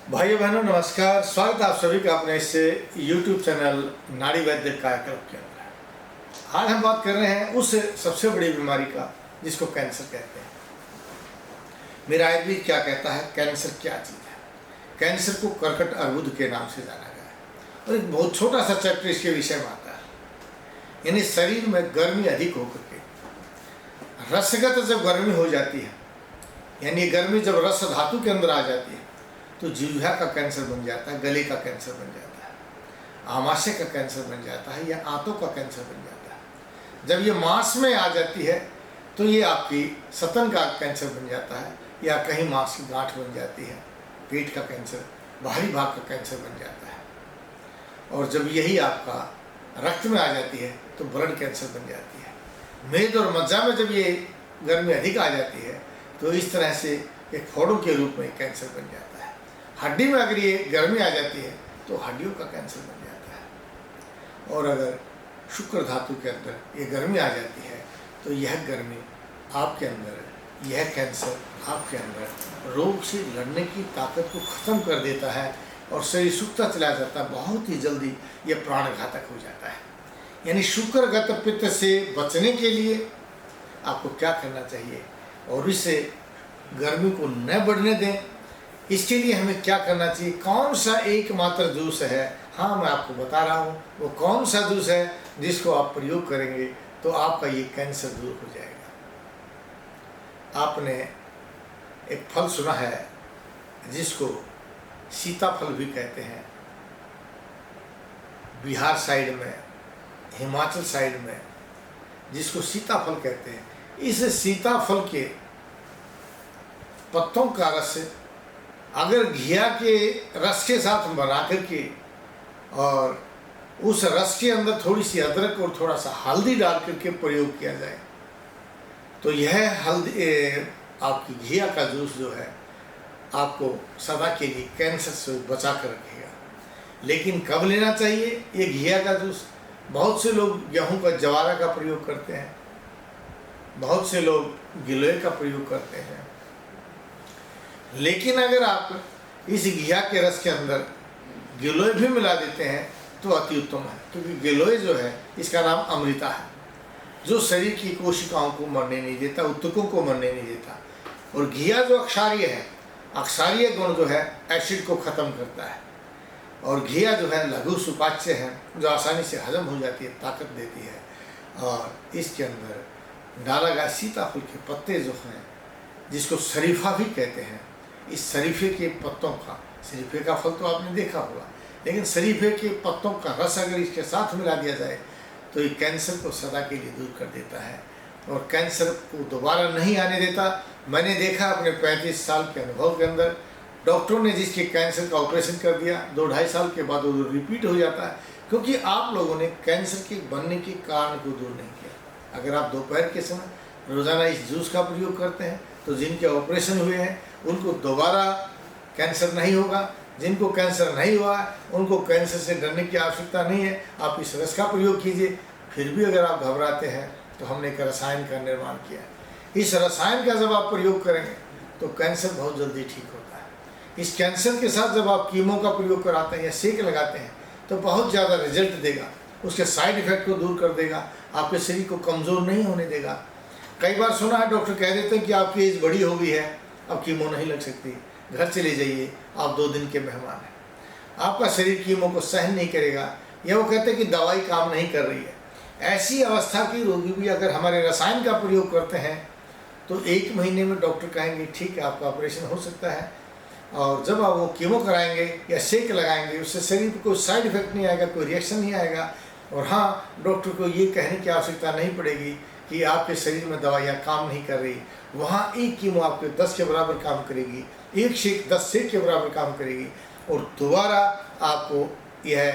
भाइयों बहनों नमस्कार। स्वागत है आप सभी का अपने इस YouTube चैनल नाड़ी वैद्य कायाकल्प के अंदर। आज हम बात कर रहे हैं उस सबसे बड़ी बीमारी का जिसको कैंसर कहते हैं। मेरा आयुर्वेद क्या कहता है, कैंसर क्या चीज़ है। कैंसर को कर्कट अर्बुद के नाम से जाना गया है और एक बहुत छोटा सा चैप्टर इसके विषय में आता है। यानी शरीर में गर्मी अधिक होकर के रसगत जब गर्मी हो जाती है, यानी गर्मी जब रस धातु के अंदर आ जाती है तो जिह्वा का कैंसर बन जाता है, गले का कैंसर बन जाता है, आमाशय का कैंसर बन जाता है या आंतों का कैंसर बन जाता है। जब ये मांस में आ जाती है तो ये आपकी सतन का कैंसर बन जाता है या कहीं मांस की गांठ बन जाती है, पेट का कैंसर, बाहरी भाग का कैंसर बन जाता है। और जब यही आपका रक्त में आ जाती है तो ब्लड कैंसर बन जाती है। मेद और मज्जा में जब ये गर्मी अधिक आ जाती है तो इस तरह से एक फोड़ों के रूप में कैंसर बन जाता है। हड्डी में अगर ये गर्मी आ जाती है तो हड्डियों का कैंसर बन जाता है। और अगर शुक्र धातु के अंदर ये गर्मी आ जाती है तो यह गर्मी आपके अंदर, यह कैंसर आपके अंदर रोग से लड़ने की ताकत को ख़त्म कर देता है और शरीर सूखता चला जाता है। बहुत ही जल्दी ये प्राणघातक हो जाता है। यानी शुक्रगत पित्त से बचने के लिए आपको क्या करना चाहिए और इससे गर्मी को न बढ़ने दें, इसके लिए हमें क्या करना चाहिए, कौन सा एकमात्र जूस है। हाँ, मैं आपको बता रहा हूँ वो कौन सा जूस है जिसको आप प्रयोग करेंगे तो आपका ये कैंसर दूर हो जाएगा। आपने एक फल सुना है जिसको सीताफल भी कहते हैं। बिहार साइड में, हिमाचल साइड में जिसको सीताफल कहते हैं, इस सीताफल के पत्तों का रस अगर घिया के रस के साथ बना करके और उस रस के अंदर थोड़ी सी अदरक और थोड़ा सा हल्दी डाल करके प्रयोग किया जाए तो यह हल्दी आपकी घिया का जूस जो है आपको सदा के लिए कैंसर से बचा कर रखेगा। लेकिन कब लेना चाहिए ये घिया का जूस? बहुत से लोग गेहूं का जवारा का प्रयोग करते हैं, बहुत से लोग गिलोय का प्रयोग करते हैं। लेकिन अगर आप इस घिया के रस के अंदर गिलोय भी मिला देते हैं तो अति उत्तम है, क्योंकि गिलोय जो है इसका नाम अमृता है जो शरीर की कोशिकाओं को मरने नहीं देता, उत्तकों को मरने नहीं देता। और घिया जो अक्षारीय है, अक्षारीय गुण जो है एसिड को ख़त्म करता है। और घिया जो है लघु सुपाच्य है जो आसानी से हजम हो जाती है, ताकत देती है। और इसके अंदर डाला गया सीताफल के पत्ते जो हैं जिसको शरीफा भी कहते हैं, इस शरीफे के पत्तों का, शरीफे का फल तो आपने देखा होगा, लेकिन शरीफे के पत्तों का रस अगर इसके साथ मिला दिया जाए तो ये कैंसर को सदा के लिए दूर कर देता है और कैंसर को दोबारा नहीं आने देता। मैंने देखा अपने 35 साल के अनुभव के अंदर, डॉक्टरों ने जिसके कैंसर का ऑपरेशन कर दिया 2-2.5 साल के बाद वो रिपीट हो जाता है, क्योंकि आप लोगों ने कैंसर के बनने के कारण को दूर नहीं किया। अगर आप दोपहर के समय रोज़ाना इस जूस का प्रयोग करते हैं तो जिनके ऑपरेशन हुए हैं उनको दोबारा कैंसर नहीं होगा, जिनको कैंसर नहीं हुआ है उनको कैंसर से डरने की आवश्यकता नहीं है। आप इस रस का प्रयोग कीजिए। फिर भी अगर आप घबराते हैं तो हमने एक रसायन का निर्माण किया है। इस रसायन का जब आप प्रयोग करेंगे तो कैंसर बहुत जल्दी ठीक होता है। इस कैंसर के साथ जब आप कीमो का प्रयोग कराते हैं या सेक लगाते हैं तो बहुत ज़्यादा रिजल्ट देगा, उसके साइड इफ़ेक्ट को दूर कर देगा, आपके शरीर को कमज़ोर नहीं होने देगा। कई बार सुना है डॉक्टर कह देते हैं कि आपकी एज बड़ी हो गई है, अब कीमो नहीं लग सकती, घर चले जाइए, आप 2 दिन के मेहमान हैं। आपका शरीर कीमो को सहन नहीं करेगा, या वो कहते हैं कि दवाई काम नहीं कर रही है। ऐसी अवस्था की रोगी भी अगर हमारे रसायन का प्रयोग करते हैं तो 1 महीने में डॉक्टर कहेंगे ठीक है आपका ऑपरेशन हो सकता है। और जब आप वो कीमो कराएंगे या सेक लगाएंगे उससे शरीर को कोई साइड इफेक्ट नहीं आएगा, कोई रिएक्शन नहीं आएगा। और हाँ, डॉक्टर को ये कहने की आवश्यकता नहीं पड़ेगी कि आपके शरीर में दवाइयाँ काम नहीं कर रही। वहाँ एक कीमो आपके 10 के बराबर काम करेगी, एक सेक 10 सेक के बराबर काम करेगी और दोबारा आपको यह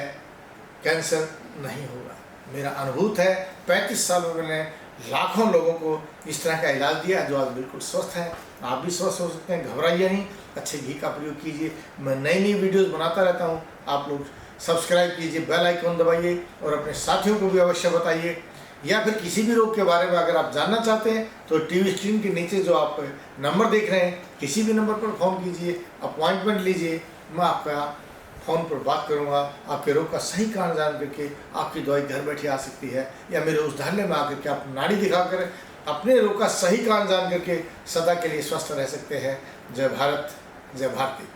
कैंसर नहीं होगा। मेरा अनुभूत है, 35 सालों में मैंने लाखों लोगों को इस तरह का इलाज दिया जो आज बिल्कुल स्वस्थ हैं। आप भी स्वस्थ हो सकते हैं, घबराइए नहीं, अच्छे घी का प्रयोग कीजिए। मैं नई वीडियोस बनाता रहता हूँ, आप लोग सब्सक्राइब कीजिए, बेल आइकन दबाइए और अपने साथियों को भी अवश्य बताइए। या फिर किसी भी रोग के बारे में अगर आप जानना चाहते हैं तो टीवी स्क्रीन के नीचे जो आप नंबर देख रहे हैं किसी भी नंबर पर फ़ोन कीजिए, अपॉइंटमेंट लीजिए मैं आपका फ़ोन पर बात करूंगा। आपके रोग का सही कारण जान करके आपकी दवाई घर बैठे आ सकती है, या मेरे उद्यालय में आकर के आप नाड़ी दिखाकर अपने रोग का सही कारण जान करके सदा के लिए स्वस्थ रह सकते हैं। जय भारत, जय भारती।